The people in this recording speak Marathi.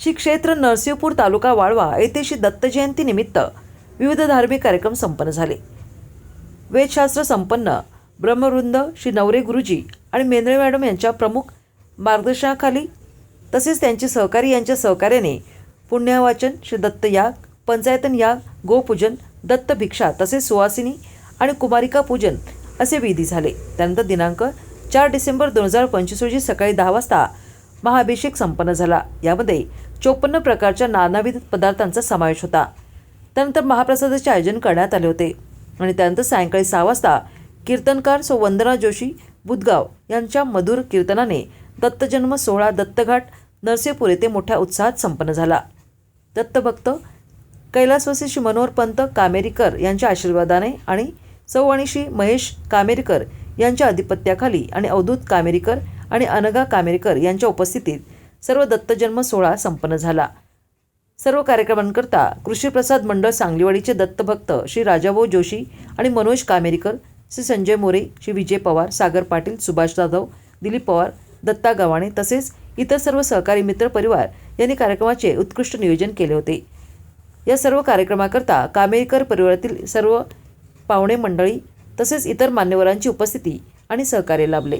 श्री क्षेत्र नरसिंहपूर तालुका वाळवा येथे श्री दत्त जयंती निमित्त विविध धार्मिक कार्यक्रम संपन्न झाले। वेदशास्त्र संपन्न ब्रह्मवृंद श्री नवरे गुरुजी आणि मेंद्रे मॅडम यांच्या प्रमुख मार्गदर्शनाखाली तसेच त्यांचे सहकारी यांच्या सहकार्याने पुण्यवाचन, श्री दत्त याग, पंचायतन याग, गोपूजन, दत्त भिक्षा तसेच सुवासिनी आणि कुमारिका पूजन असे विधी झाले। त्यानंतर दिनांक 4 डिसेंबर 2025 रोजी सकाळी 10 वाजता महाअभिषेक संपन्न झाला। यामध्ये 54 प्रकारच्या नानाविध पदार्थांचा समावेश होता। त्यानंतर महाप्रसादाचे आयोजन करण्यात आले होते आणि त्यानंतर सायंकाळी 6 वाजता कीर्तनकार सौ वंदना जोशी बुधगाव यांच्या मधुर कीर्तनाने दत्तजन्म सोहळा दत्तघाट नरसिंहपूर येथे मोठ्या उत्साहात संपन्न झाला। दत्तभक्त कैलासवासी श्री मनोहर पंत कामेरीकर यांच्या आशीर्वादाने आणि सौ आणि श्री महेश कामेरीकर यांच्या अधिपत्याखाली आणि अवधूत कामेरीकर आणि अनघा कामेरीकर यांच्या उपस्थितीत सर्व दत्तजन्म सोहळा संपन्न झाला। सर्व कार्यक्रमांकरता कृषीप्रसाद मंडळ सांगलीवाडीचे दत्तभक्त श्री राजाभाऊ जोशी आणि मनोज कामेरीकर, श्री संजय मोरे, श्री विजय पवार, सागर पाटील, सुभाष जाधव, दिलीप पवार, दत्ता गव्हाणे तसेच इतर सर्व सहकारी मित्र परिवार यांनी कार्यक्रमाचे उत्कृष्ट नियोजन केले होते। या सर्व कार्यक्रमाकरता कामेरीकर परिवारातील सर्व पाहुणे मंडळी तसेच इतर मान्यवरांची उपस्थिती आणि सहकार्य लाभले।